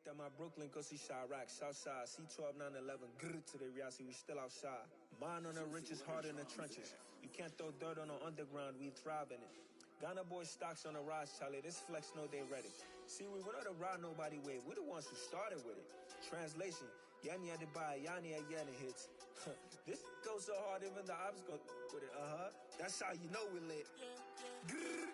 that my Brooklyn, go see Chirac, Southside, C12, 911, grrr to the Riasi, we still outside. Mine on the richest, heart in the trenches. You can't throw dirt on the underground, we thrive in it. Ghana boys stocks on the rise, Charlie, this flex know they ready. See, we were not to ride nobody with, we're the ones who started with it. Translation, Yanni had to buy, Yanni again it hits. This goes so hard, even the ops go with it, That's how you know we lit. Grrr.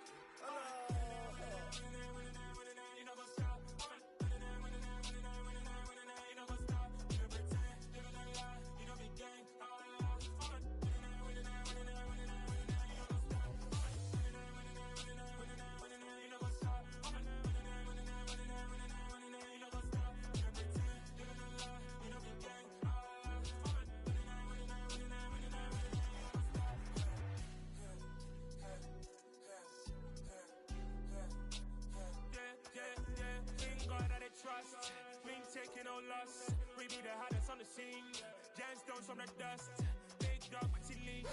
Trust, we ain't taking no loss. We be the hottest on the scene. Gemstones from the dust. Big dog with your leash.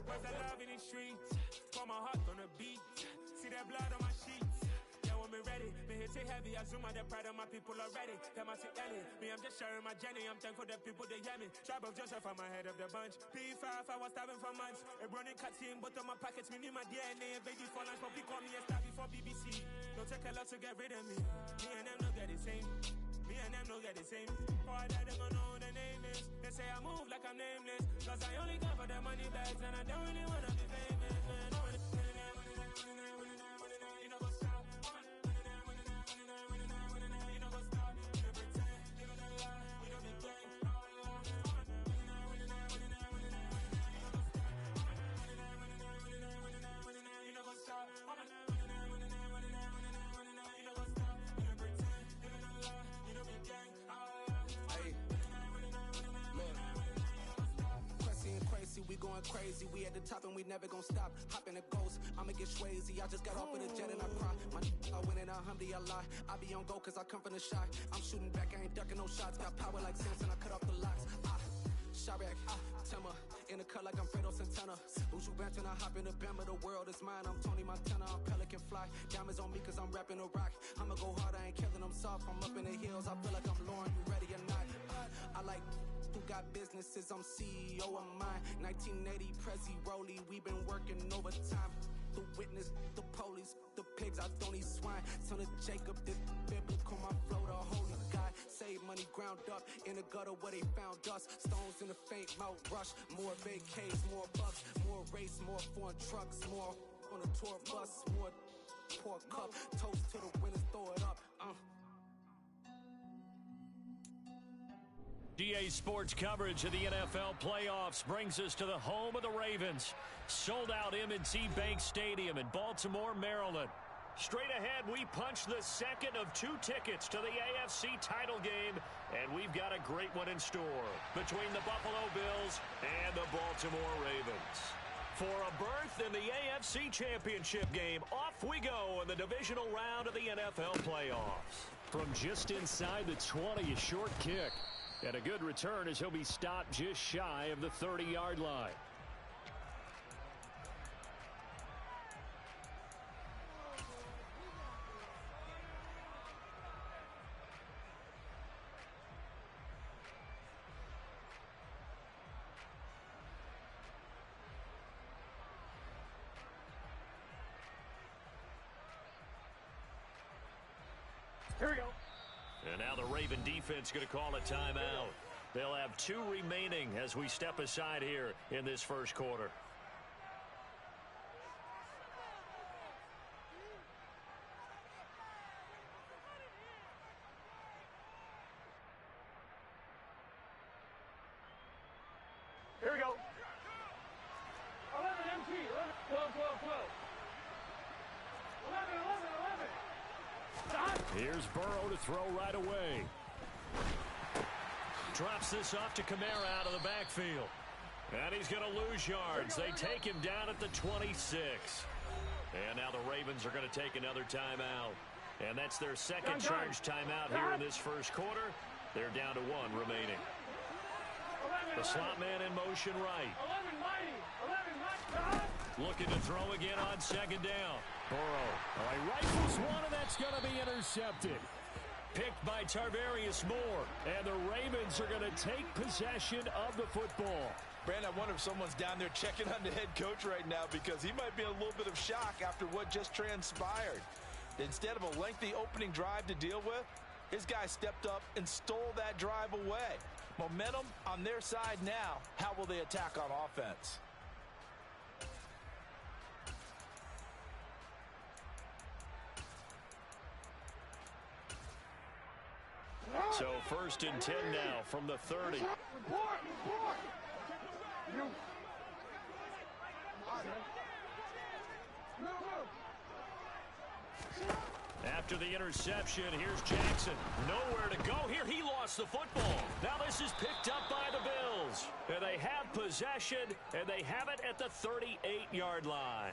Where's the love in the streets? For my heart on the beat. See that blood on my sheets. Yeah, when we ready, me hit it heavy. I zoom out the pride of my people already. Them I see Ellie. Me, I'm just sharing my journey. I'm thankful that people they hear me. Tribe of Joseph, I'm ahead of the bunch. P5, I was starving for months. A running cutscene, but on my pockets, me need my DNA and baby for lunch. But call me a star before BBC. Don't take a lot to get rid of me. Me and them don't get the same. Me and them don't get the same. Oh, I don't know who the name is. They say I move like I'm nameless. Cause I only come for the money bags and I don't really wanna be famous, man. You know what's up? You know what's up? You pretend, you don't lie, you don't be gang. You know what's up? We going crazy, we at the top and we never gonna stop. Hop in a ghost, I'ma get swayzy. I just got off of the jet and I cry. My I win in a Humvee, I lie. I be on go cause I come from the shot. I'm shooting back, I ain't ducking no shots. Got power like Samson, I cut off the locks. Chirac, Timmer, in the cut like I'm Fredo Santana. Who's you benching? I hop in the Bama, the world is mine. I'm Tony Montana, I'm Pelican Fly. Diamonds on me cause I'm rapping a rock. I'ma go hard, I ain't killing them soft. I'm up in the hills, I feel like I'm Lauren, you ready or not? I like who got businesses, I'm CEO of mine. 1980, Prezi Rolly, we been working overtime. The witness, the police, the pigs, I don't eat swine. Son of Jacob, this biblical, my flow, the holy God. Save money ground up in the gutter where they found us. Stones in the faint mouth rush. More vacays, more bucks, more race, more foreign trucks, more on a tour bus, more pour cup. Toast to the winners, throw it up. DA Sports coverage of the NFL playoffs brings us to the home of the Ravens. Sold out M&T Bank Stadium in Baltimore, Maryland. Straight ahead, we punch the second of 2 tickets to the AFC title game, and we've got a great one in store between the Buffalo Bills and the Baltimore Ravens. For a berth in the AFC Championship game, off we go in the divisional round of the NFL playoffs. From just inside the 20, a short kick. And a good return as he'll be stopped just shy of the 30-yard line. Here we go. And now the Raven defense going to call a timeout. They'll have 2 remaining as we step aside here in this first quarter. Here we go. 11 MT, 11, 12, 12, 12. 11, 11, 11. Here's Burrow to throw right away. Drops this off to Kamara out of the backfield. And he's going to lose yards. They take him down at the 26. And now the Ravens are going to take another timeout. And that's their second charge timeout here in this first quarter. They're down to 1 remaining. The slot man in motion right. 11 mighty. Looking to throw again on second down. Burrow. He rifles one, and that's going to be intercepted. Picked by Tarvarius Moore. And the Ravens are going to take possession of the football. Brandon, I wonder if someone's down there checking on the head coach right now because he might be in a little bit of shock after what just transpired. Instead of a lengthy opening drive to deal with, his guy stepped up and stole that drive away. Momentum on their side now. How will they attack on offense? So 1st and 10 now from the 30. After the interception, here's Jackson. Nowhere to go here. He lost the football. Now this is picked up by the Bills. And they have possession, and they have it at the 38-yard line.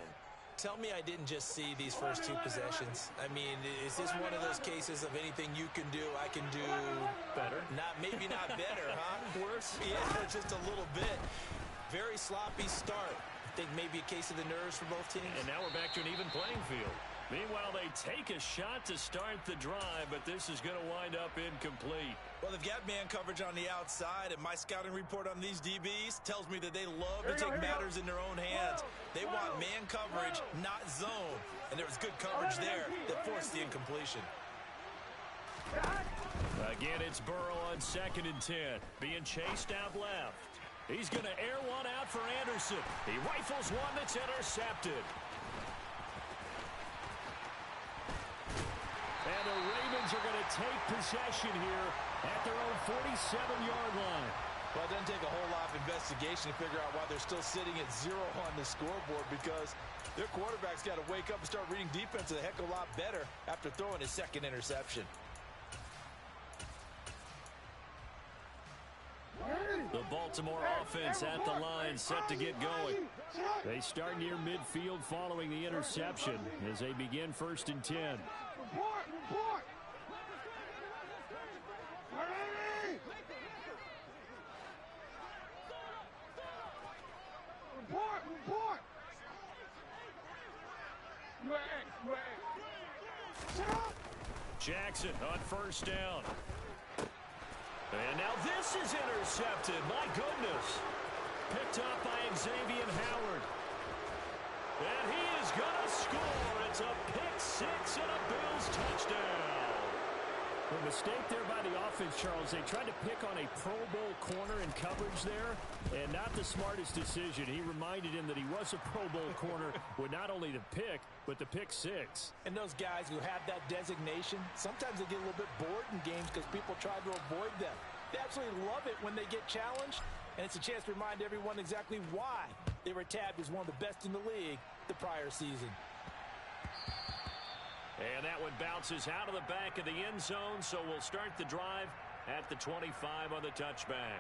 Tell me I didn't just see these first two possessions. I mean, is this one of those cases of anything you can do, I can do better? Maybe not better, huh? Worse? Yeah, just a little bit. Very sloppy start. I think maybe a case of the nerves for both teams. And now we're back to an even playing field. Meanwhile, they take a shot to start the drive, but this is going to wind up incomplete. Well, they've got man coverage on the outside, and my scouting report on these DBs tells me that they love to take matters in their own hands. They want man coverage, not zone. And there was good coverage there that forced the incompletion. Again, it's Burrow on 2nd and 10. Being chased out left. He's going to air one out for Anderson. He rifles one that's intercepted. And the Ravens are going to take possession here at their own 47-yard line. Well, it doesn't take a whole lot of investigation to figure out why they're still sitting at 0 on the scoreboard, because their quarterback's got to wake up and start reading defense a heck of a lot better after throwing his 2nd interception. The Baltimore offense at the line, set to get going. They start near midfield following the interception as they begin 1st and 10. Jackson on 1st down. And now this is intercepted. My goodness. Picked up by Xavier Howard. And he is going to score. It's a pick 6 and a Bills touchdown. A mistake there by the offense, Charles. They tried to pick on a Pro Bowl corner in coverage there, and not the smartest decision. He reminded him that he was a Pro Bowl corner with not only the pick, but the pick 6. And those guys who have that designation, sometimes they get a little bit bored in games because people try to avoid them. They absolutely love it when they get challenged, and it's a chance to remind everyone exactly why they were tabbed as one of the best in the league the prior season. And that one bounces out of the back of the end zone, so we'll start the drive at the 25 on the touchback.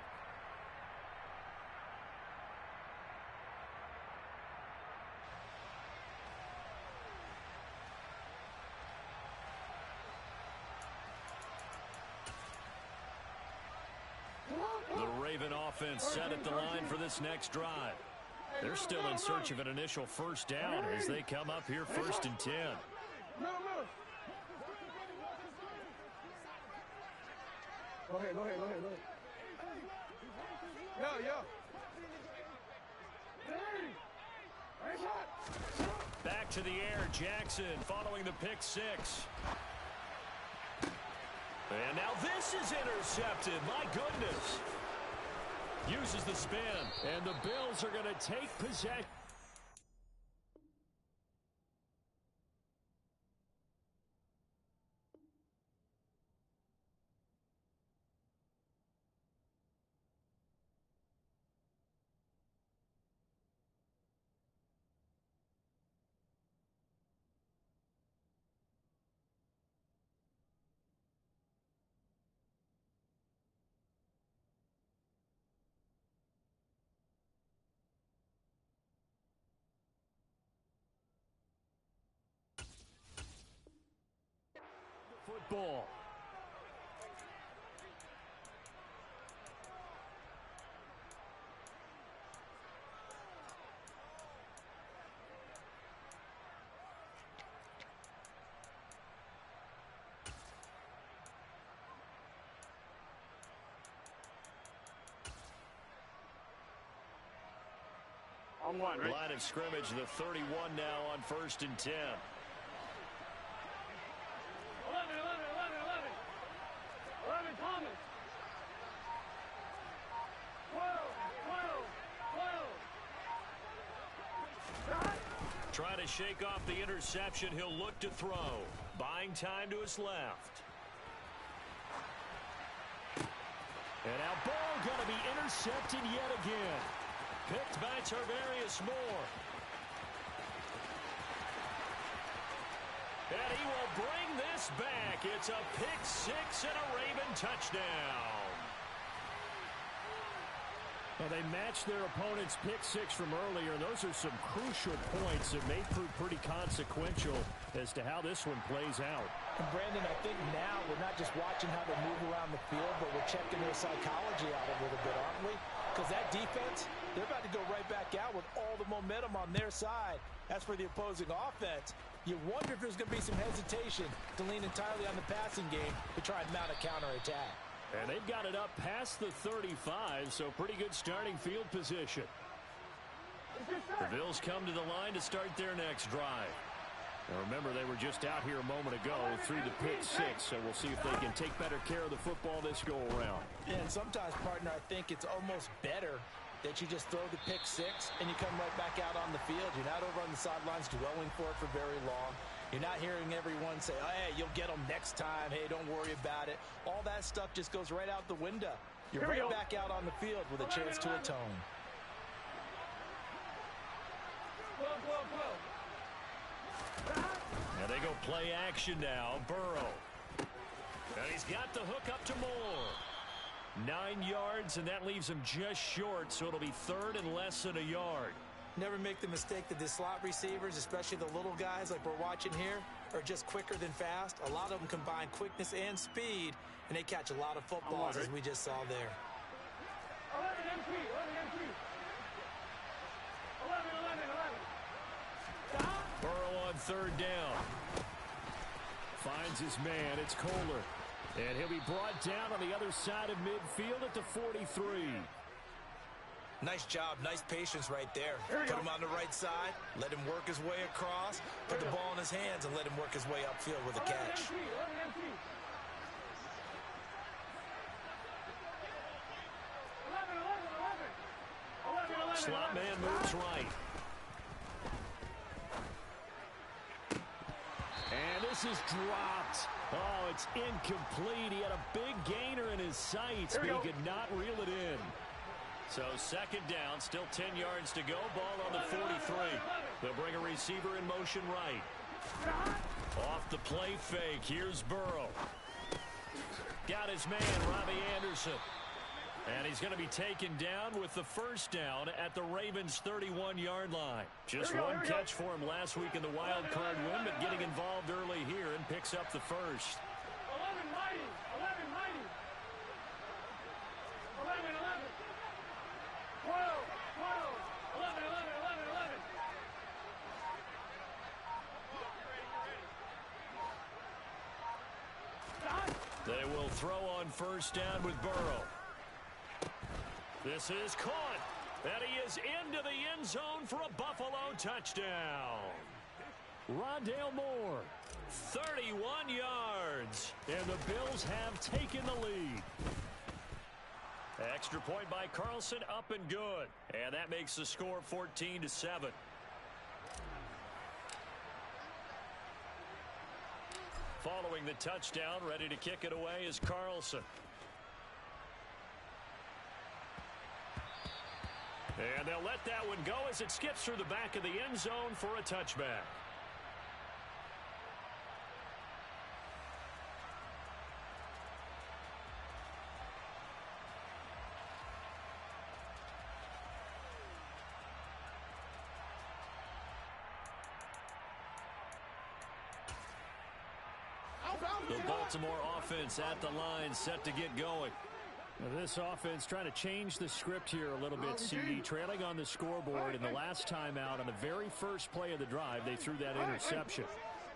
The Raven offense set at the line for this next drive. They're still in search of an initial 1st down as they come up here 1st and 10. Go ahead. Yo. Back to the air, Jackson following the pick 6. And now this is intercepted. My goodness. Uses the spin, and the Bills are going to take possession. Football. 1-1, right? Line of scrimmage, the 31 now on 1st and 10. 11, Thomas. 12. Trying to shake off the interception. He'll look to throw. Buying time to his left. And now ball going to be intercepted yet again. Picked by Tarvarius Moore. And he will bring this back. It's a pick six and a Raven touchdown. Well, they matched their opponent's pick six from earlier. Those are some crucial points that may prove pretty consequential as to how this one plays out. And Brandon, I think now we're not just watching how they move around the field, but we're checking their psychology out a little bit, aren't we? Because that defense, they're about to go right back out with all the momentum on their side. As for the opposing offense, you wonder if there's going to be some hesitation to lean entirely on the passing game to try and mount a counterattack. And they've got it up past the 35, so pretty good starting field position. The Bills come to the line to start their next drive. Now remember, they were just out here a moment ago through the pick six, so we'll see if they can take better care of the football this go-around. And sometimes, partner, I think it's almost better that you just throw the pick six and you come right back out on the field. You're not over on the sidelines dwelling for it for very long. You're not hearing everyone say, oh, hey, you'll get them next time. Hey, don't worry about it. All that stuff just goes right out the window. You're right back out on the field with a chance to atone. And they go play action now. Burrow. And he's got the hook up to Moore. 9 yards, and that leaves him just short, so it'll be third and less than a yard. Never make the mistake that the slot receivers, especially the little guys like we're watching here, are just quicker than fast. A lot of them combine quickness and speed, and they catch a lot of footballs, as we just saw there. 11. Burrow on third down. Finds his man. It's Kohler. And he'll be brought down on the other side of midfield at the 43. Nice job, nice patience right there. Put him on the right side, let him work his way across, put the ball in his hands, and let him work his way upfield with a catch. Slot man moves right. And this is dropped. Oh, it's incomplete. He had a big gainer in his sights, but he could not reel it in. So second down, still 10 yards to go. Ball on the 43. They'll bring a receiver in motion right. Off the play fake. Here's Burrow. Got his man, Robbie Anderson. And he's going to be taken down with the first down at the Ravens' 31-yard line. Just one catch for him last week in the wild card win, but getting involved early here and picks up the first. 11. They will throw on first down with Burrow. This is caught, and he is into the end zone for a Buffalo touchdown. Rondale Moore. 31 yards. And the Bills have taken the lead. Extra point by Carlson, up and good. And that makes the score 14-7. Following the touchdown, ready to kick it away is Carlson. And they'll let that one go as it skips through the back of the end zone for a touchback. The Baltimore offense at the line, set to get going. Now this offense trying to change the script here a little bit, CD. Trailing on the scoreboard, and the last time out on the very first play of the drive, they threw that interception.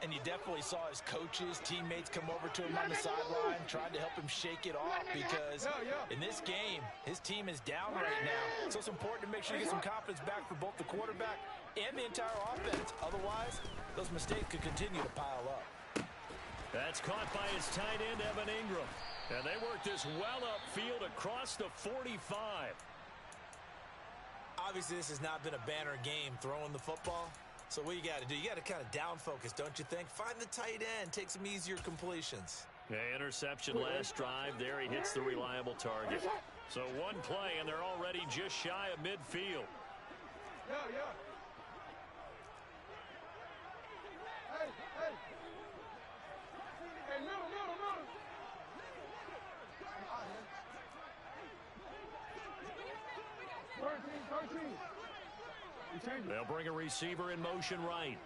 And you definitely saw his coaches, teammates come over to him on the sideline, trying to help him shake it off because in this game, his team is down right now. So it's important to make sure you get some confidence back for both the quarterback and the entire offense. Otherwise, those mistakes could continue to pile up. That's caught by his tight end, Evan Ingram. And they work this well upfield across the 45. Obviously, this has not been a banner game throwing the football. So what you got to do, you got to kind of down focus, don't you think? Find the tight end, take some easier completions. Yeah, interception last drive. There he hits the reliable target. So one play, and they're already just shy of midfield. They'll bring a receiver in motion right.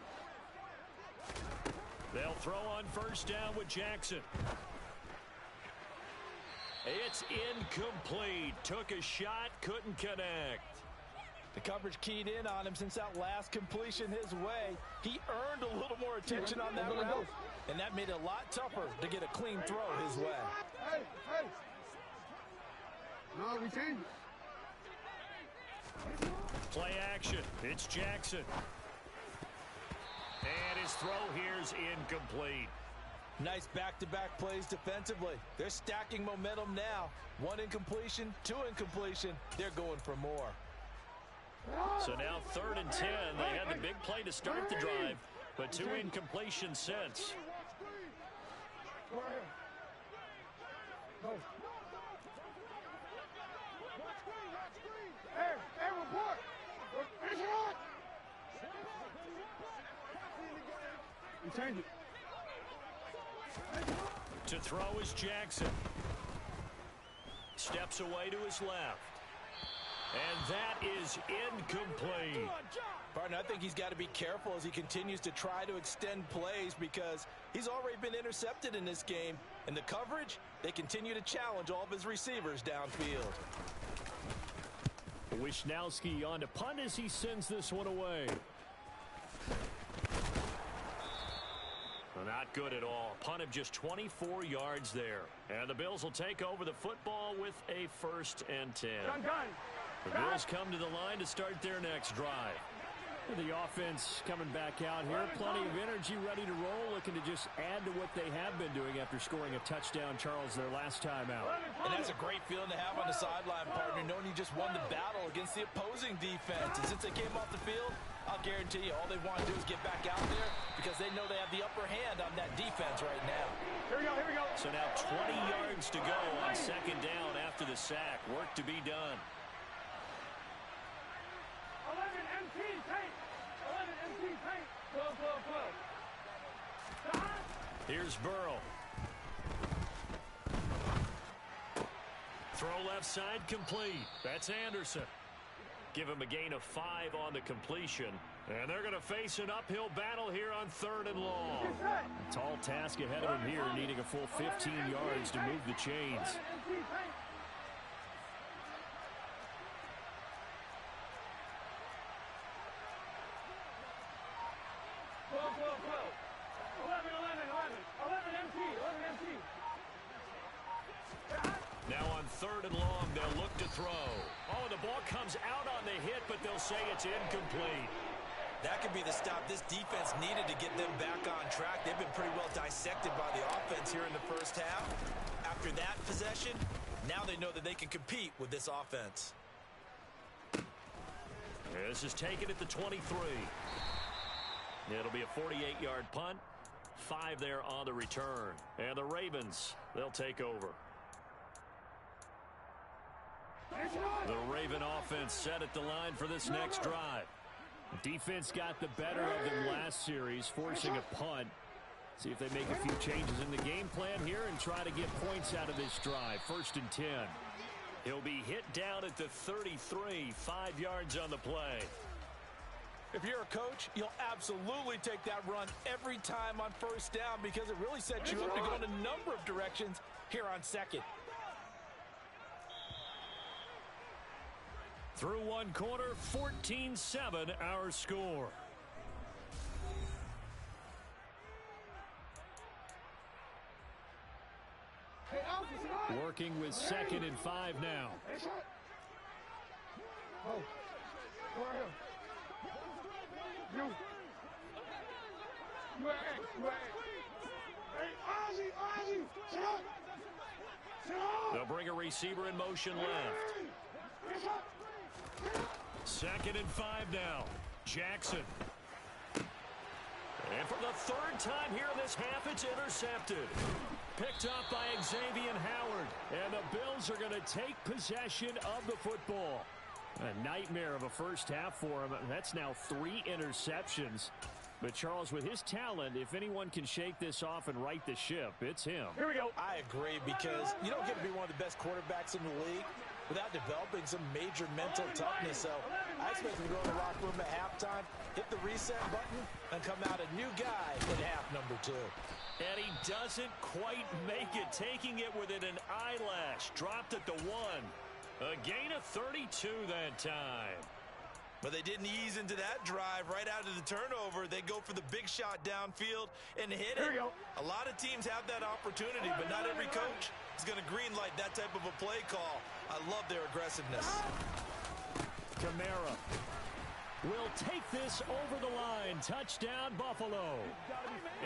They'll throw on first down with Jackson. It's incomplete. Took a shot, couldn't connect. The coverage keyed in on him since that last completion his way. He earned a little more attention on that route, and that made it a lot tougher to get a clean throw his way. Hey. No, we changed it. Play action. It's Jackson. And his throw here's incomplete. Nice back-to-back plays defensively. They're stacking momentum now. 1 incompletion, 2 incompletion. They're going for more. So now 3rd and 10. They had the big play to start the drive, but 2 incompletions since. Hey, report. You change it. To throw is Jackson. Steps away to his left. And that is incomplete. Partner, I think he's got to be careful as he continues to try to extend plays because he's already been intercepted in this game. And the coverage, they continue to challenge all of his receivers downfield. Wisnowski on to punt as he sends this one away. Not good at all. Punt of just 24 yards there. And the Bills will take over the football with a 1st and 10. The Bills come to the line to start their next drive. The offense coming back out here. Plenty of energy, ready to roll, looking to just add to what they have been doing after scoring a touchdown, Charles, their last time out. And that's a great feeling to have on the sideline, partner, knowing you just won the battle against the opposing defense. And since they came off the field, I'll guarantee you all they want to do is get back out there because they know they have the upper hand on that defense right now. Here we go. So now 20 yards to go on 2nd down after the sack. Work to be done. 11 MT tank. 11 MT tank. 12. Here's Burrow. Throw left side complete. That's Anderson. Give him a gain of 5 on the completion. And they're going to face an uphill battle here on 3rd and long. A tall task ahead of him here, needing a full 15 yards to move the chains. Now on 3rd and long, they'll look to throw. Oh, the ball comes out on the hit, but they'll say it's incomplete. That could be the stop this defense needed to get them back on track. They've been pretty well dissected by the offense here in the 1st half. After that possession, now they know that they can compete with this offense. This is taken at the 23. It'll be a 48-yard punt. 5 there on the return. And the Ravens, they'll take over. The Raven offense set at the line for this next drive. Defense got the better of them last series, forcing a punt. See if they make a few changes in the game plan here and try to get points out of this drive. 1st and 10. He'll be hit down at the 33, 5 yards on the play. If you're a coach, you'll absolutely take that run every time on 1st down because it really sets you up to go in a number of directions here on 2nd. Through 1 quarter, 14-7 our score. Working with 2nd and 5 now. They'll bring a receiver in motion left. 2nd and 5 now. Jackson. And for the 3rd time here in this half, it's intercepted. Picked up by Xavier Howard. And the Bills are going to take possession of the football. A nightmare of a first half for him. That's now 3 interceptions. But, Charles, with his talent, if anyone can shake this off and right the ship, it's him. Here we go. I agree, because you don't get to be one of the best quarterbacks in the league without developing some major mental toughness. So I expect him to go in the locker room at halftime, hit the reset button, and come out a new guy in half number 2. And he doesn't quite make it, taking it within an eyelash. Dropped at the 1. A gain of 32 that time. But they didn't ease into that drive right out of the turnover. They go for the big shot downfield and hit it. A lot of teams have that opportunity, but not every coach is going to green light that type of a play call. I love their aggressiveness. Kamara will take this over the line. Touchdown, Buffalo.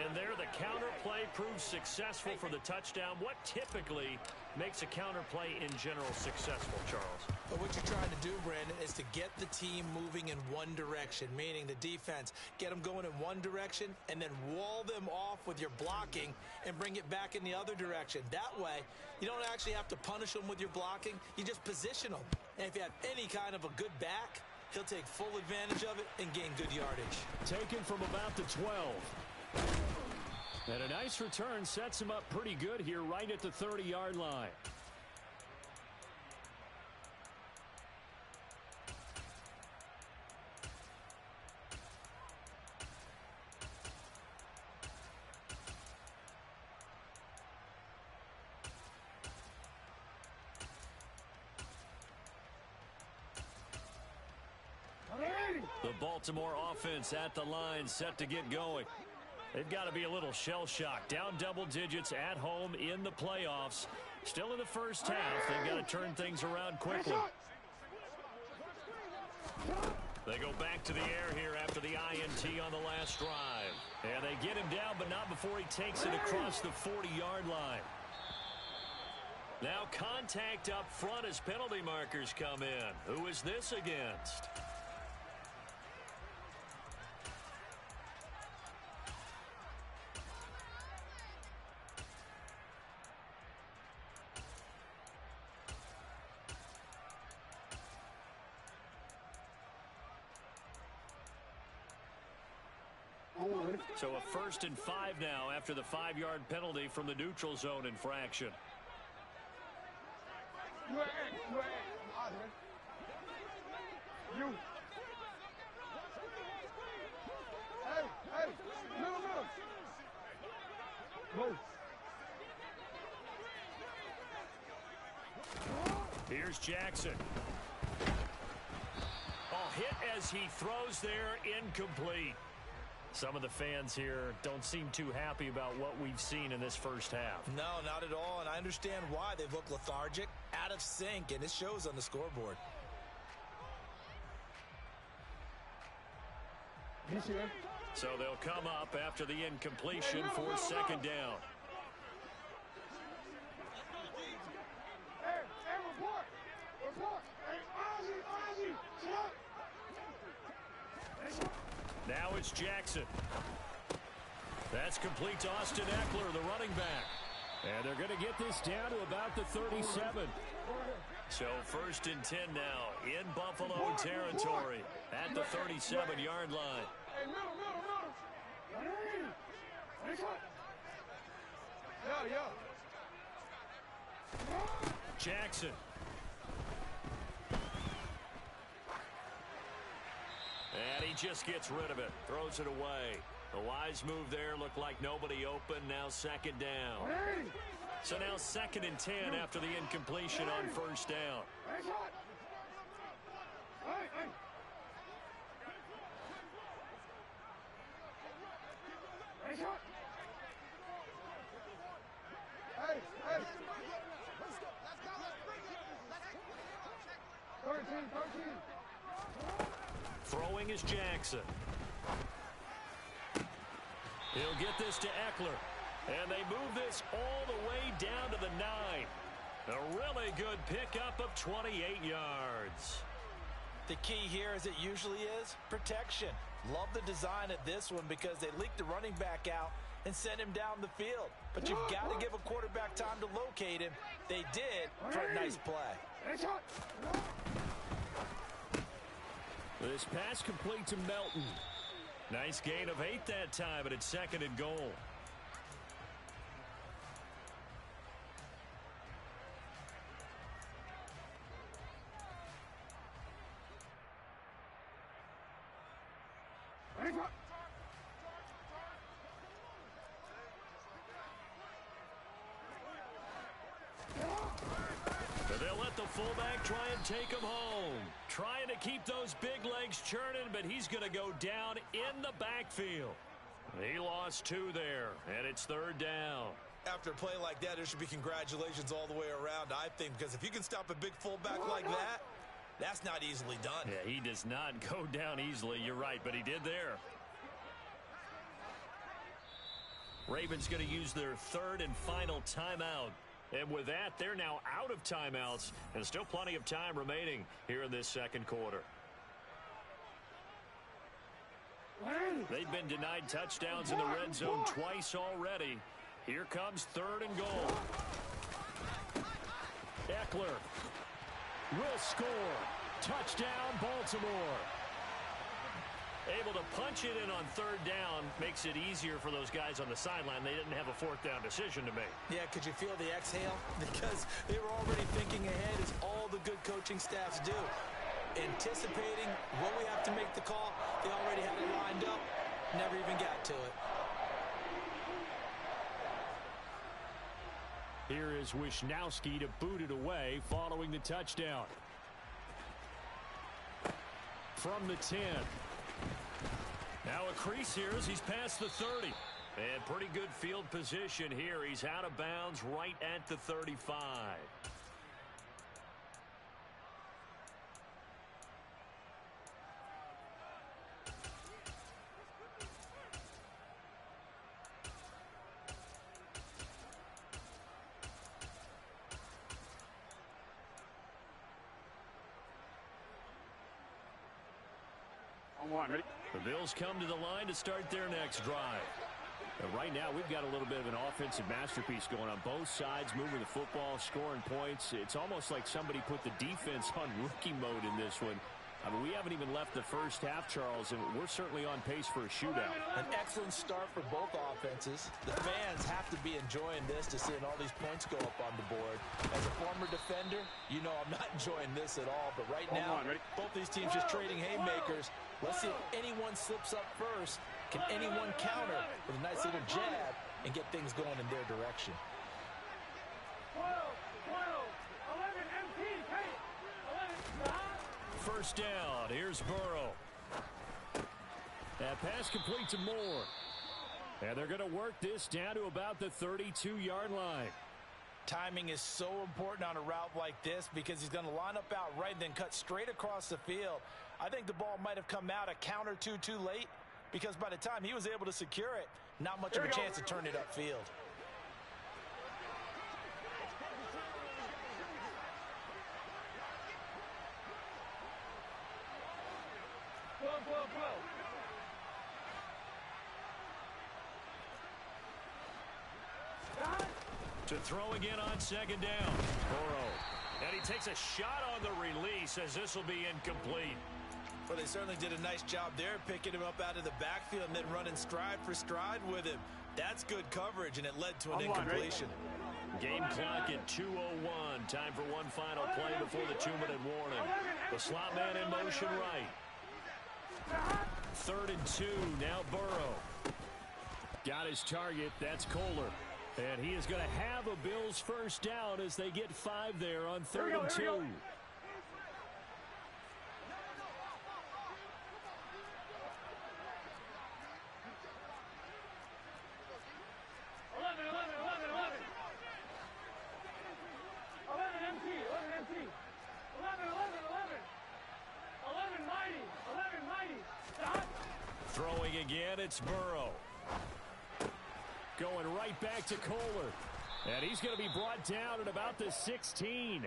And there the counter play proves successful for the touchdown. What typically makes a counter play in general successful, Charles? But what you're trying to do, Brandon, is to get the team moving in one direction, meaning the defense. Get them going in one direction and then wall them off with your blocking and bring it back in the other direction. That way, you don't actually have to punish them with your blocking. You just position them. And if you have any kind of a good back, he'll take full advantage of it and gain good yardage. Taken from about the 12. And a nice return sets him up pretty good here right at the 30-yard line. The Baltimore offense at the line, set to get going. They've got to be a little shell-shocked. Down double digits at home in the playoffs. Still in the first half. They've got to turn things around quickly. They go back to the air here after the INT on the last drive. And they get him down, but not before he takes it across the 40-yard line. Now contact up front as penalty markers come in. Who is this against? So a 1st and 5 now after the 5-yard penalty from the neutral zone infraction. Here's Jackson. Hit as he throws there, incomplete. Some of the fans here don't seem too happy about what we've seen in this first half. No, not at all, and I understand why. They look lethargic, out of sync, and it shows on the scoreboard. So they'll come up after the incompletion for 2nd down. Now it's Jackson. That's complete to Austin Eckler, the running back. And they're going to get this down to about the 37. So 1st and 10 now in Buffalo territory at the 37-yard line. Jackson. And he just gets rid of it, throws it away. A wise move there, looked like nobody open, now 2nd down. So now 2nd and 10 after the incompletion on 1st down. Throwing is Jackson. He'll get this to Eckler. And they move this all the way down to the 9. A really good pickup of 28 yards. The key here, as it usually is, protection. Love the design of this one because they leaked the running back out and sent him down the field. But you've got to give a quarterback time to locate him. They did for a nice play. This pass complete to Melton. Nice gain of 8 that time, but it's 2nd and goal. They'll let the fullback try and take him home. Trying to keep those big legs churning, but he's going to go down in the backfield. He lost 2 there, and it's 3rd down. After a play like that, there should be congratulations all the way around, I think, because if you can stop a big fullback like that, that's not easily done. Yeah, he does not go down easily. You're right, but he did there. Ravens going to use their 3rd and final timeout. And with that, they're now out of timeouts, and still plenty of time remaining here in this 2nd quarter. They've been denied touchdowns in the red zone twice already. Here comes 3rd and goal. Eckler will score. Touchdown, Baltimore. Able to punch it in on 3rd down makes it easier for those guys on the sideline. They didn't have a 4th down decision to make. Yeah, could you feel the exhale? Because they were already thinking ahead, as all the good coaching staffs do. Anticipating when we have to make the call, they already had it lined up, never even got to it. Here is Wisnowski to boot it away following the touchdown. From the 10. Now a crease here as he's past the 30. And pretty good field position here. He's out of bounds right at the 35. Ready? The Bills come to the line to start their next drive. And right now, we've got a little bit of an offensive masterpiece going on. Both sides moving the football, scoring points. It's almost like somebody put the defense on rookie mode in this one. I mean, we haven't even left the first half, Charles, and we're certainly on pace for a shootout. An excellent start for both offenses. The fans have to be enjoying this to seeing all these points go up on the board. As a former defender, you know I'm not enjoying this at all. But right now, both these teams just trading haymakers. Let's see if anyone slips up first. Can anyone counter with a nice little jab and get things going in their direction? 12, 11, MT, Kate, 11, First down. Here's Burrow. That pass complete to Moore. And they're going to work this down to about the 32-yard line. Timing is so important on a route like this because he's going to line up out right and then cut straight across the field. I think the ball might have come out a count or two too late because by the time he was able to secure it, not much of a chance to turn it upfield. To throw again on second down. Burrow. And he takes a shot on the release as this will be incomplete. Well, they certainly did a nice job there, picking him up out of the backfield and then running stride for stride with him. That's good coverage, and it led to an incompletion. Game clock at 2:01. Time for one final play before the 2-minute warning. The slot man in motion right. 3rd and 2. Now Burrow. Got his target. That's Kohler. And he is going to have a Bills first down as they get 5 there on 3rd and 2. 11, 11 MT, 11 MT. 11, 11, 11. Throwing again, it's Burrow. Going right back to Kohler. And he's going to be brought down at about the 16.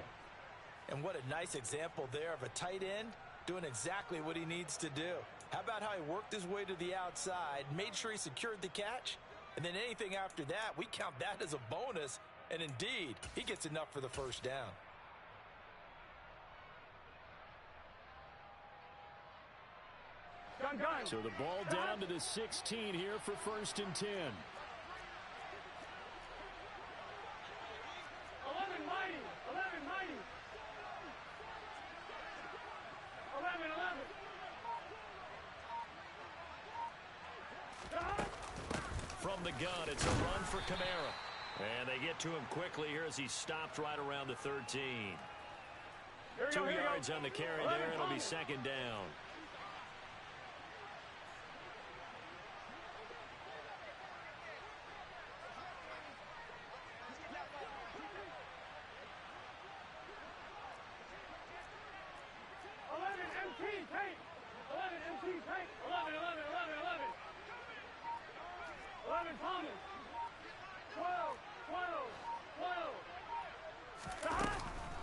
And what a nice example there of a tight end doing exactly what he needs to do. How about how he worked his way to the outside, made sure he secured the catch, and then anything after that, we count that as a bonus. And indeed, he gets enough for the first down. So the ball down to the 16 here for 1st and 10. 11 mighty. 11 mighty. 11. From the gun, it's a run for Kamara. And they get to him quickly here as he stopped right around the 13. 2 yards on the carry there. It'll be 2nd down.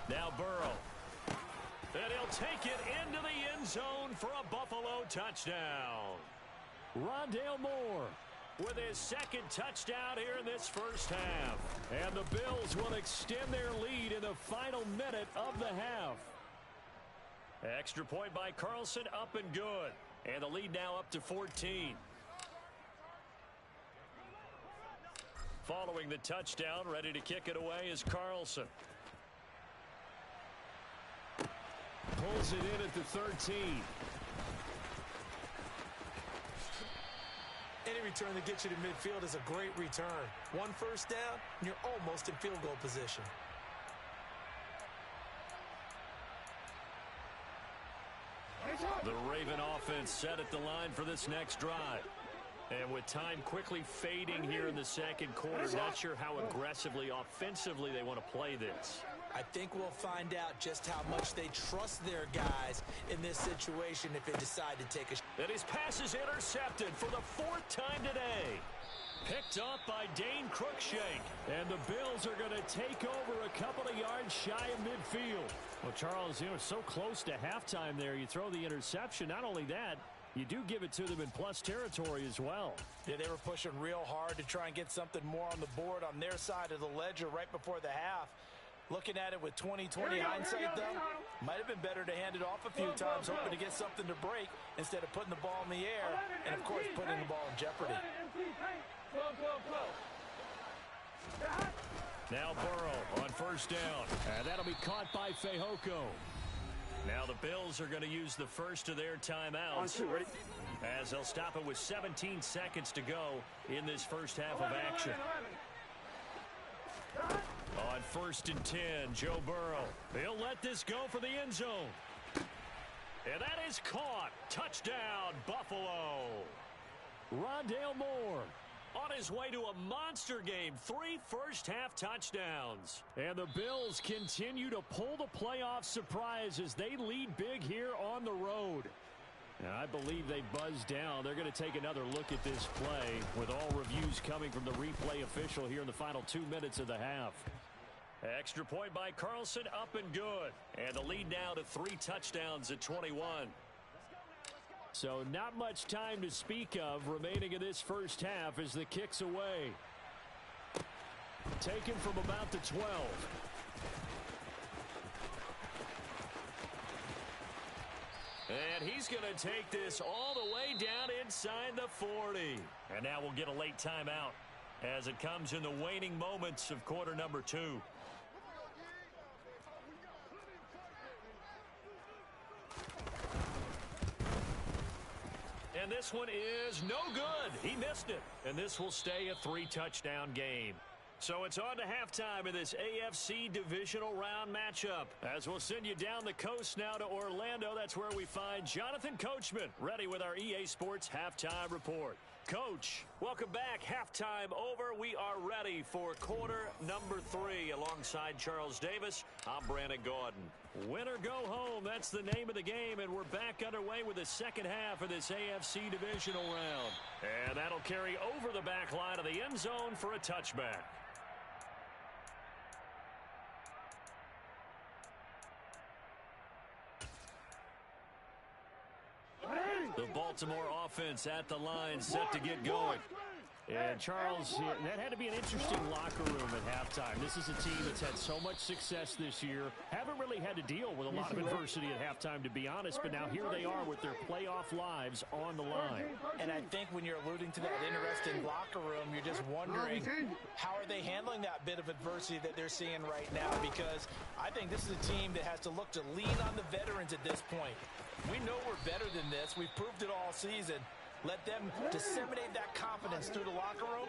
Now Burrow. And he'll take it into the end zone for a Buffalo touchdown. Rondale Moore with his 2nd touchdown here in this first half. And the Bills will extend their lead in the final minute of the half. Extra point by Carlson, up and good. And the lead now up to 14. Following the touchdown, ready to kick it away is Carlson. Pulls it in at the 13. Any return that gets you to midfield is a great return. 1 first down, and you're almost in field goal position. The Raven offense set at the line for this next drive. And with time quickly fading here in the 2nd quarter, not sure how aggressively, offensively they want to play this. I think we'll find out just how much they trust their guys in this situation if they decide to take a shot. And his pass is intercepted for the 4th time today. Picked up by Dane Cruikshank. And the Bills are going to take over a couple of yards shy of midfield. Well, Charles, so close to halftime there. You throw the interception. Not only that, you do give it to them in plus territory as well. Yeah, they were pushing real hard to try and get something more on the board on their side of the ledger right before the half. Looking at it with 20/20 hindsight, though, might have been better to hand it off a few times, hoping to get something to break instead of putting the ball in the air and, of course, putting the ball in jeopardy. Now Burrow on 1st down, and that'll be caught by Fehoko. Now the Bills are going to use the first of their timeouts as they'll stop it with 17 seconds to go in this first half of action. On 1st and 10, Joe Burrow. He'll let this go for the end zone. And that is caught. Touchdown, Buffalo. Rondale Moore on his way to a monster game. 3 first-half touchdowns. And the Bills continue to pull the playoff surprise as they lead big here on the road. And I believe they buzzed down. They're going to take another look at this play with all reviews coming from the replay official here in the final 2 minutes of the half. Extra point by Carlson, up and good. And the lead now to 3 touchdowns at 21. So not much time to speak of remaining in this first half as the kick's away. Taken from about the 12. And he's going to take this all the way down inside the 40. And now we'll get a late timeout as it comes in the waning moments of quarter number 2. And this one is no good. He missed it. And this will stay a 3-touchdown game. So it's on to halftime in this AFC divisional round matchup. As we'll send you down the coast now to Orlando. That's where we find Jonathan Coachman ready with our EA Sports halftime report. Coach, welcome back. Halftime over. We are ready for quarter number 3. Alongside Charles Davis, I'm Brandon Gaudin. Win or go home, that's the name of the game, and we're back underway with the second half of this AFC divisional round. And that'll carry over the back line of the end zone for a touchback. The Baltimore offense at the line, set to get going. And Charles, that had to be an interesting locker room at halftime. This is a team that's had so much success this year. Haven't really had to deal with a lot of adversity at halftime, to be honest. But now here they are with their playoff lives on the line. And I think when you're alluding to that interesting locker room, you're just wondering how are they handling that bit of adversity that they're seeing right now? Because I think this is a team that has to look to lean on the veterans at this point. We know we're better than this. We've proved it all season. Let them disseminate that confidence through the locker room.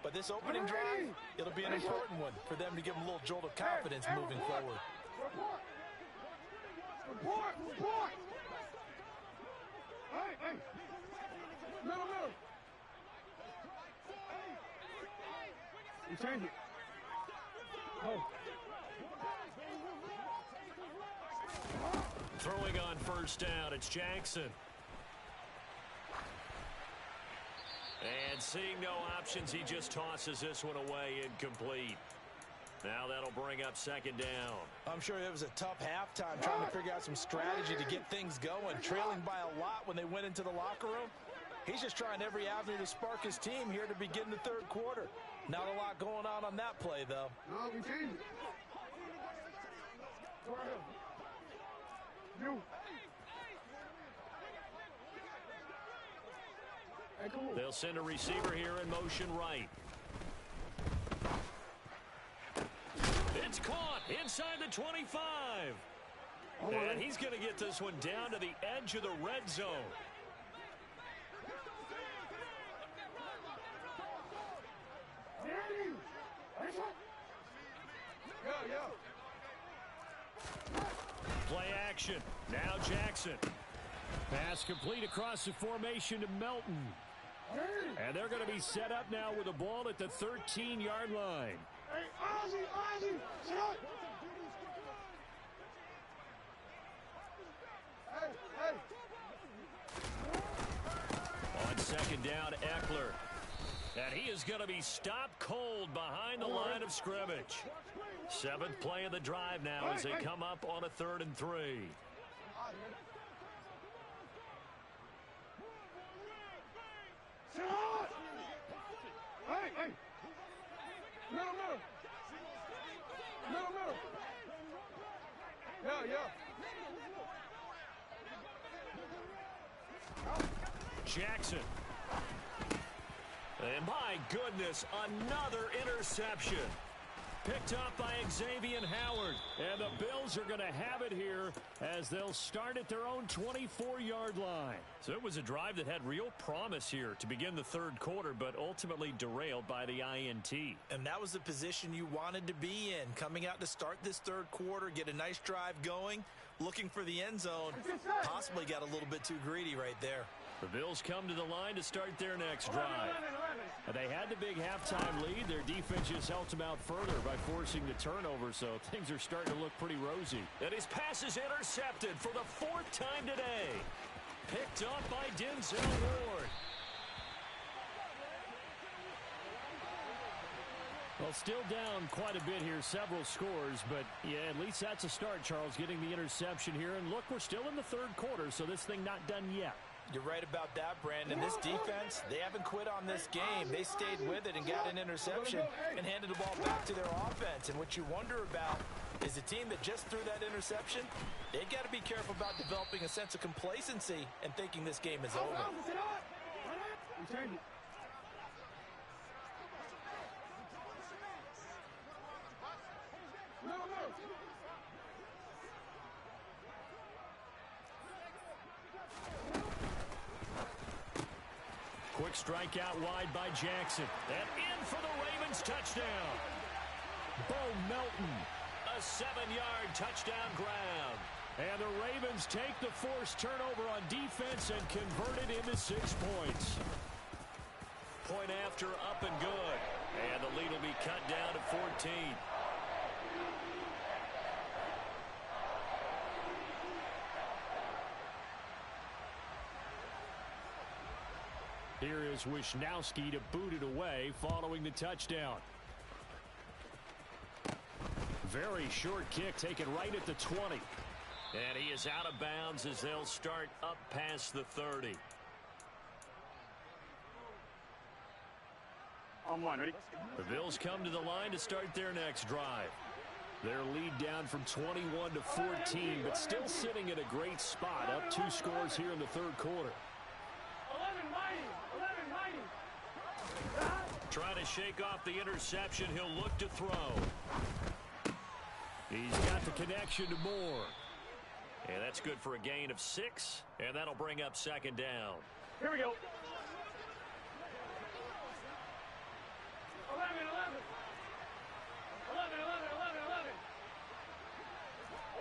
But this opening drive, it'll be an important one for them to give them a little jolt of confidence moving forward. Report! Hey! Middle. You change it. Oh. Throwing on first down, it's Jackson. And seeing no options, he just tosses this one away incomplete. Now that'll bring up second down. I'm sure it was a tough halftime trying to figure out some strategy to get things going. Trailing by a lot when they went into the locker room. He's just trying every avenue to spark his team here to begin the third quarter. Not a lot going on that play, though. No, we changed it. Go ahead. You. They'll send a receiver here in motion right. It's caught inside the 25. And he's going to get this one down to the edge of the red zone. Play action. Now Jackson. Pass complete across the formation to Melton. And they're going to be set up now with the ball at the 13-yard line. Hey, Ozzie, shut! Hey! On second down, Eckler. And he is going to be stopped cold behind the line of scrimmage. 7th play of the drive now as they come up on a 3rd and 3. Hey! Middle. Yeah. Jackson. And my goodness, another interception. Picked up by Xavier Howard. And the Bills are going to have it here as they'll start at their own 24-yard line. So it was a drive that had real promise here to begin the third quarter, but ultimately derailed by the INT. And that was the position you wanted to be in. Coming out to start this third quarter, get a nice drive going, looking for the end zone. Possibly got a little bit too greedy right there. The Bills come to the line to start their next drive. They had the big halftime lead. Their defense just helped them out further by forcing the turnover, so things are starting to look pretty rosy. And his pass is intercepted for the 4th time today. Picked up by Denzel Ward. Well, still down quite a bit here, several scores, but yeah, at least that's a start, Charles, getting the interception here. And look, we're still in the third quarter, so this thing not done yet. You're right about that, Brandon. This defense, they haven't quit on this game. They stayed with it and got an interception and handed the ball back to their offense. And what you wonder about is the team that just threw that interception, they've got to be careful about developing a sense of complacency and thinking this game is over. Quick strike out wide by Jackson. And in for the Ravens touchdown. Bo Melton, a 7-yard touchdown grab. And the Ravens take the forced turnover on defense and convert it into 6 points. point after up and good. And the lead will be cut down to 14. Here is Wisnowski to boot it away following the touchdown. Very short kick taken right at the 20. And he is out of bounds as they'll start up past the 30. On one, ready? The Bills come to the line to start their next drive. Their lead down from 21 to 14, but still sitting at a great spot, up 2 scores here in the third quarter. 11 mighty. Trying to shake off the interception, he'll look to throw. He's got the connection to Moore. And that's good for a gain of 6, and that'll bring up second down. Here we go.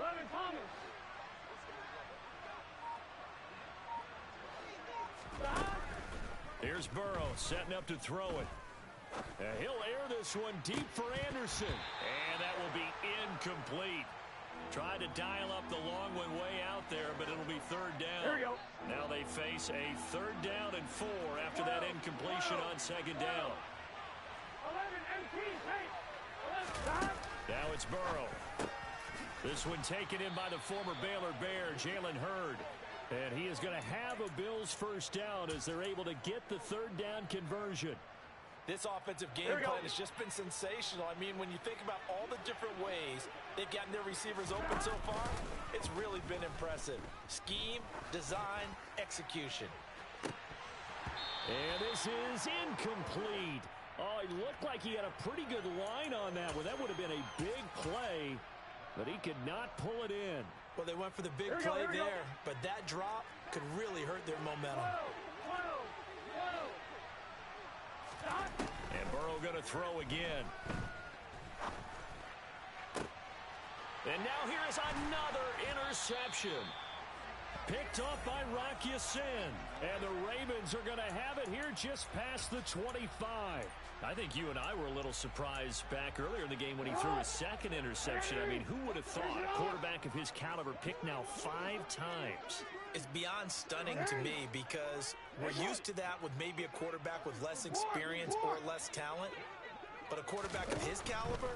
11 Thomas. Here's Burrow setting up to throw it. He'll air this one deep for Anderson. And that will be incomplete. Tried to dial up the long one way out there, but it'll be third down. Here we go. Now they face a third down and 4 after that incompletion on second down. 11 MT, hey. Now it's Burrow. This one taken in by the former Baylor Bear, Jalen Hurd. And he is going to have a Bills first down as they're able to get the third down conversion. This offensive game plan has just been sensational. I mean, when you think about all the different ways they've gotten their receivers open so far, it's really been impressive. Scheme, design, execution. And this is incomplete. Oh, it looked like he had a pretty good line on that one. That would have been a big play, but he could not pull it in. Well, they went for the big play there, but that drop could really hurt their momentum. And Burrow going to throw again. And now here is another interception. Picked off by Rock Ya-Sin. And the Ravens are going to have it here just past the 25. I think you and I were a little surprised back earlier in the game when he threw his second interception. I mean, who would have thought a quarterback of his caliber picked now 5 times? It's beyond stunning to me because we're used to that with maybe a quarterback with less experience or less talent. But a quarterback of his caliber,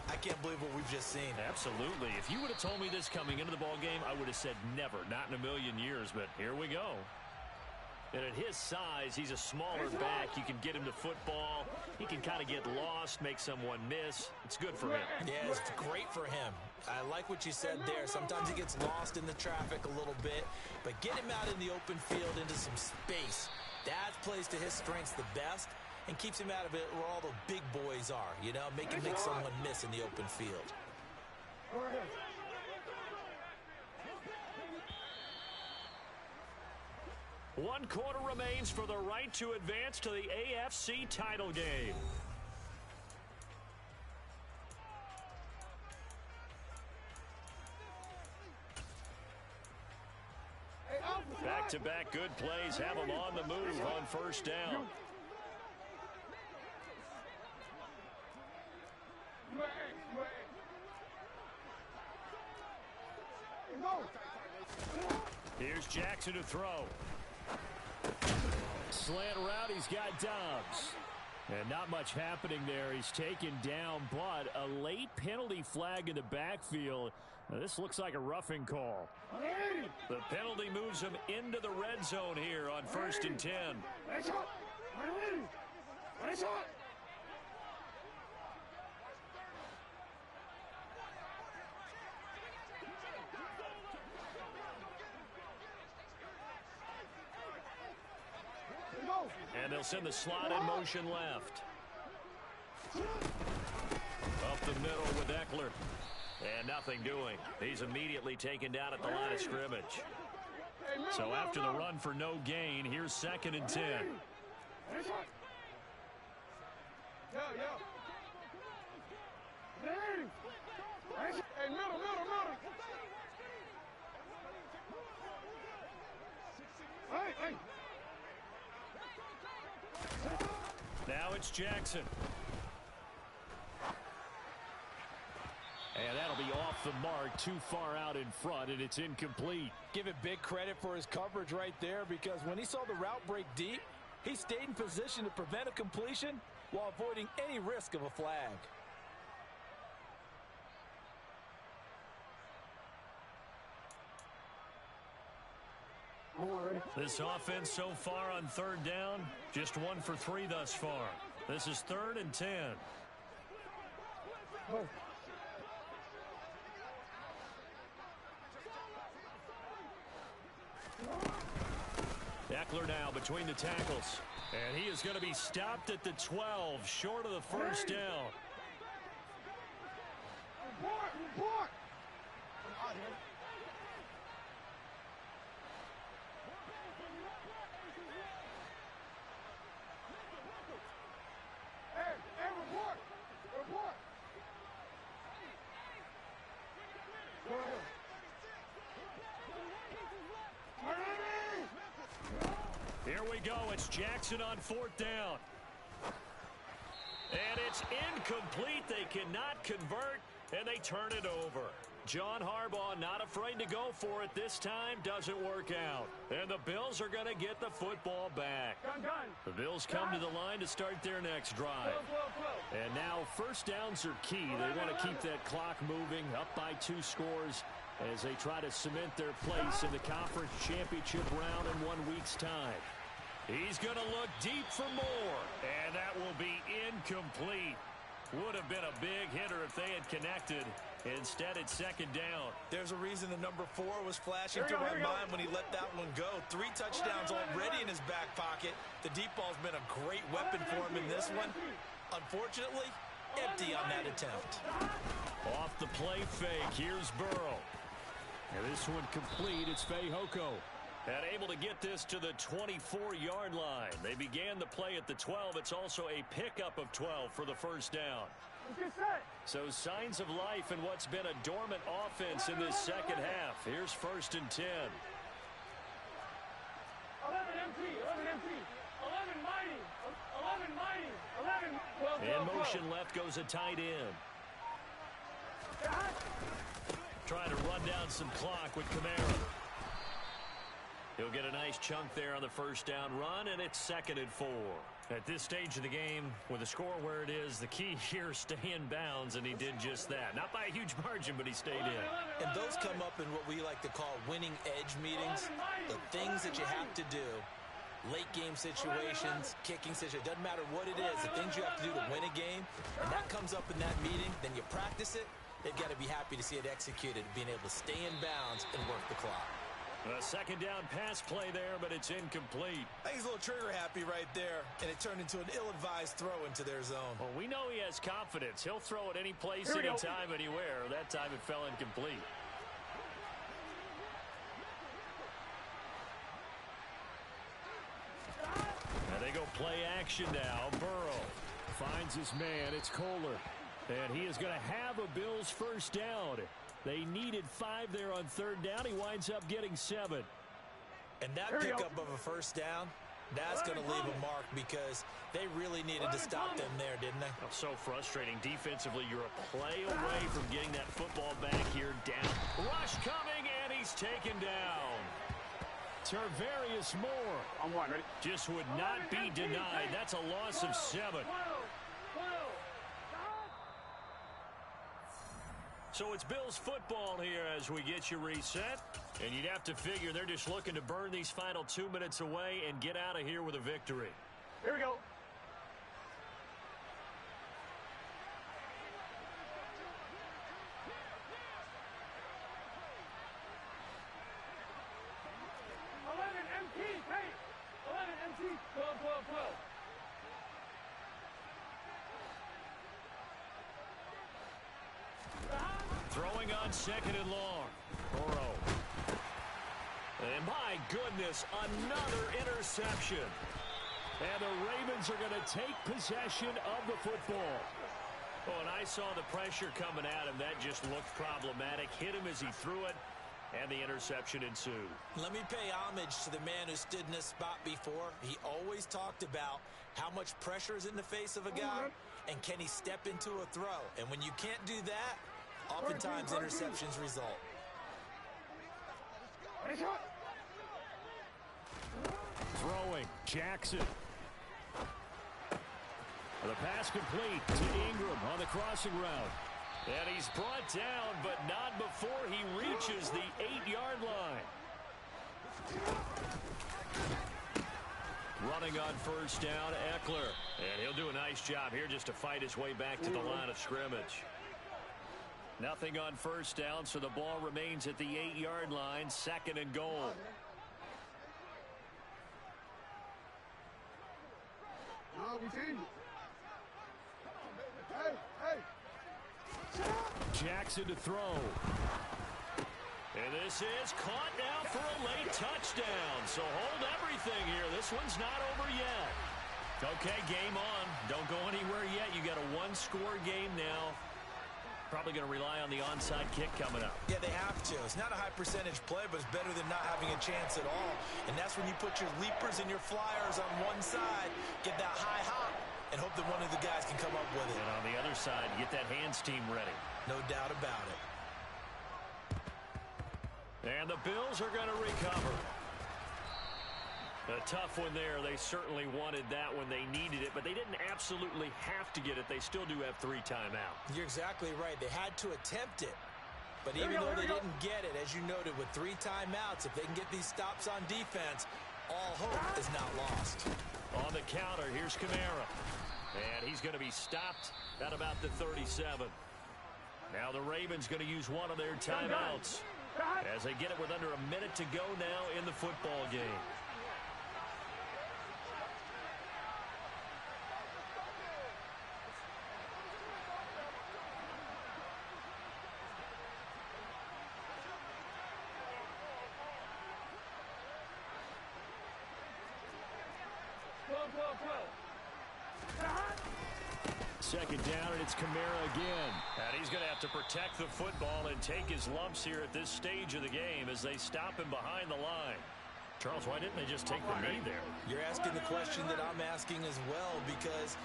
I can't believe what we've just seen. Absolutely. If you would have told me this coming into the ball game, I would have said never, not in a million years. But here we go. And at his size, he's a smaller back. You can get him to football. He can kind of get lost, make someone miss. It's good for him. Yeah, it's great for him. I like what you said there. Sometimes he gets lost in the traffic a little bit. But get him out in the open field into some space. That plays to his strengths the best and keeps him out of it where all the big boys are. You know, make someone miss in the open field. One quarter remains for the right to advance to the AFC title game. Back-to-back good plays have them on the move on first down. Here's Jackson to throw. Slant route, he's got Dobbs. And not much happening there. He's taken down, but a late penalty flag in the backfield. Now, this looks like a roughing call. The penalty moves him into the red zone here on 1st and 10. And they'll send the slot in motion left. Up the middle with Eckler. And nothing doing. He's immediately taken down at the line of scrimmage. So after the run for no gain, here's 2nd and 10. Hey, middle. Hey. Now it's Jackson. And that'll be off the mark, too far out in front, and it's incomplete. Give it big credit for his coverage right there, because when he saw the route break deep, he stayed in position to prevent a completion while avoiding any risk of a flag. This offense so far on third down, just 1 for 3 thus far. This is 3rd and 10. Eckler now between the tackles. And he is going to be stopped at the 12, short of the first down. Here we go. It's Jackson on 4th down. And it's incomplete. They cannot convert, and they turn it over. John Harbaugh not afraid to go for it this time. Doesn't work out. And the Bills are going to get the football back. The Bills come to the line to start their next drive. And now first downs are key. They want to keep that clock moving, up by 2 scores as they try to cement their place in the conference championship round in 1 week's time. He's going to look deep for more, and that will be incomplete. Would have been a big hitter if they had connected. Instead, it's 2nd down. There's a reason the number 4 was flashing through my mind when he let that one go. 3 touchdowns already in his back pocket. The deep ball's been a great weapon for him in this one. Unfortunately, empty on that attempt. Off the play fake, here's Burrow. And this one complete, it's Fehoko. And able to get this to the 24-yard line. They began the play at the 12. It's also a pickup of 12 for the first down. So signs of life in what's been a dormant offense in this second half. Here's 1st and 10. 11 empty, 11 empty, 11 mighty, 11 mighty, 11, 12, 12, 12. In motion left goes a tight end. Trying to run down some clock with Kamara. He'll get a nice chunk there on the first down run, and it's 2nd and 4. At this stage of the game, with the score where it is, the key here is stay in bounds, and he did just that. Not by a huge margin, but he stayed in. And those come up in what we like to call winning edge meetings. The things that you have to do, late game situations, kicking situations, doesn't matter what it is, the things you have to do to win a game, and that comes up in that meeting, then you practice it. They've got to be happy to see it executed, being able to stay in bounds and work the clock. A 2nd down pass play there, but it's incomplete. I think he's a little trigger happy right there, and it turned into an ill-advised throw into their zone. Well, we know he has confidence. He'll throw it any place, anytime, anywhere. That time it fell incomplete. Now they go play action now. Burrow finds his man. It's Kohler. And he is going to have a Bills first down. They needed 5 there on 3rd down. He winds up getting 7. And that pickup of a first down, that's going to leave a mark because they really needed to stop them there, didn't they? Oh, so frustrating. Defensively, you're a play away from getting that football back here down. Rush coming, and he's taken down. Tarvarius Moore. I'm one, ready? Just would not be denied. That's a loss of 7. So it's Bills football here as we get you reset. And you'd have to figure they're just looking to burn these final 2 minutes away and get out of here with a victory. Here we go. Throwing on 2nd and long. Burrow. And my goodness, another interception. And the Ravens are going to take possession of the football. Oh, and I saw the pressure coming at him. That just looked problematic. Hit him as he threw it. and the interception ensued. Let me pay homage to the man who stood in this spot before. He always talked about how much pressure is in the face of a guy, and can he step into a throw. And when you can't do that, oftentimes interceptions result. Throwing, Jackson. The pass complete to Ingram on the crossing route. And he's brought down, but not before he reaches the 8-yard line. Running on first down, Eckler. And he'll do a nice job here just to fight his way back to the line of scrimmage. Nothing on first down, so the ball remains at the 8-yard line, 2nd and goal. Jackson to throw. And this is caught now for a late touchdown. So hold everything here. This one's not over yet. Okay, game on. Don't go anywhere yet. You got a one-score game now. Probably going to rely on the onside kick coming up. Yeah, they have to. It's not a high percentage play, but it's better than not having a chance at all. And that's when you put your leapers and your flyers on one side, get that high hop, and hope that one of the guys can come up with it. And on the other side, get that hands team ready. No doubt about it. And the Bills are going to recover. A tough one there. They certainly wanted that when they needed it, but they didn't absolutely have to get it. They still do have 3 timeouts. You're exactly right. They had to attempt it. But even though they didn't get it, as you noted, with 3 timeouts, if they can get these stops on defense, all hope is not lost. On the counter, here's Kamara. And he's going to be stopped at about the 37. Now the Ravens going to use one of their timeouts as they get it with under a minute to go now in the football game. Second down, and it's Kamara again. And he's going to have to protect the football and take his lumps here at this stage of the game as they stop him behind the line. Charles, why didn't they just take the knee there? You're asking the question that I'm asking as well, because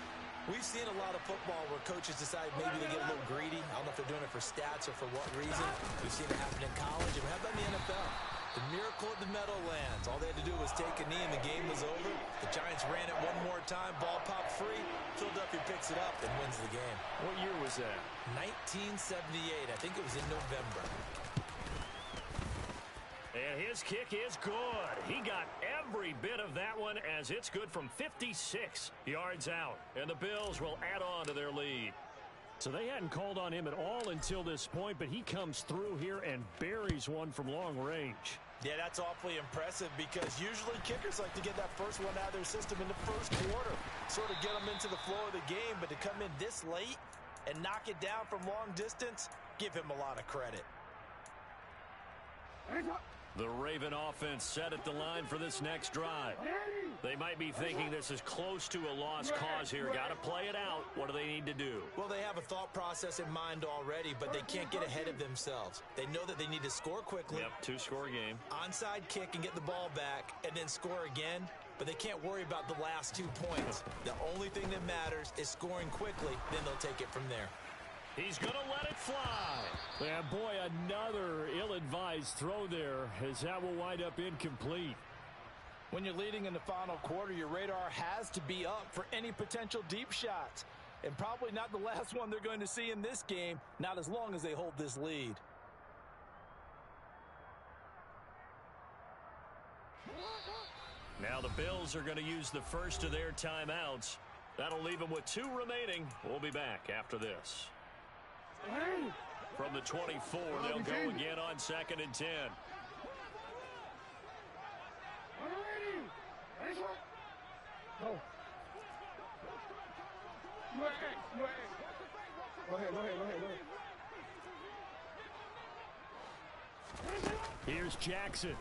we've seen a lot of football where coaches decide maybe they get a little greedy. I don't know if they're doing it for stats or for what reason. We've seen it happen in college, and how about in the NFL? The miracle at the Meadowlands. All they had to do was take a knee and the game was over. The Giants ran it one more time. Ball popped free. Philadelphia picks it up and wins the game. What year was that? 1978. I think it was in November. And his kick is good. He got every bit of that one as it's good from 56 yards out. And the Bills will add on to their lead. So they hadn't called on him at all until this point, but he comes through here and buries one from long range. Yeah, that's awfully impressive because usually kickers like to get that first one out of their system in the first quarter, sort of get them into the flow of the game, but to come in this late and knock it down from long distance, give him a lot of credit. The Raven offense set at the line for this next drive. They might be thinking this is close to a lost cause here. Got to play it out. What do they need to do? Well, they have a thought process in mind already, but they can't get ahead of themselves. They know that they need to score quickly. Yep, 2-score game. Onside kick and get the ball back and then score again, but they can't worry about the last 2 points. The only thing that matters is scoring quickly, then they'll take it from there. He's going to let it fly. And boy, another ill-advised throw there as that will wind up incomplete. When you're leading in the final quarter, your radar has to be up for any potential deep shots. And probably not the last one they're going to see in this game, not as long as they hold this lead. Now the Bills are going to use the first of their timeouts. That'll leave them with 2 remaining. We'll be back after this. From the 24, they'll go again on 2nd and 10. Go ahead. Here's Jackson.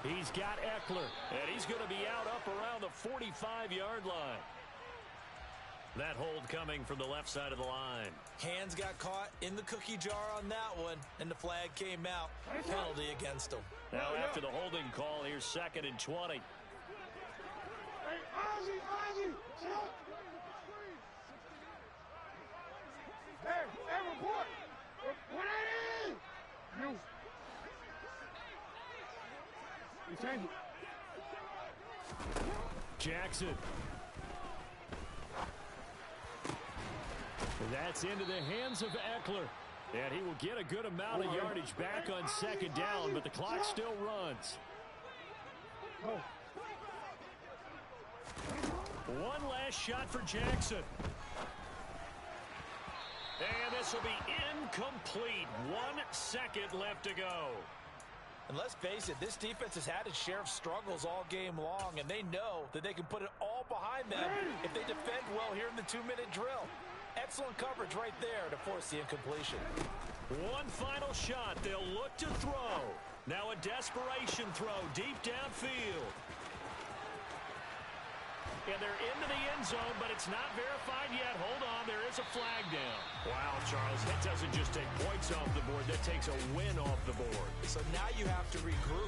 He's got Eckler, and he's going to be out up around the 45-yard line. That hold coming from the left side of the line. Hands got caught in the cookie jar on that one, and the flag came out. Penalty against him. Now after the holding call, here's 2nd and 20. Hey, Ozzie, hey, report. What that is? You change it. Jackson. That's into the hands of Eckler. And he will get a good amount of yardage back on 2nd down, but the clock still runs. One last shot for Jackson. And this will be incomplete. 1 second left to go. And let's face it, this defense has had its share of struggles all game long, and they know that they can put it all behind them if they defend well here in the 2-minute drill. Excellent coverage right there to force the incompletion. One final shot. They'll look to throw. Now a desperation throw deep downfield. And they're into the end zone, but it's not verified yet. Hold on, there is a flag down. Wow, Charles, that doesn't just take points off the board. That takes a win off the board. So now you have to regroup.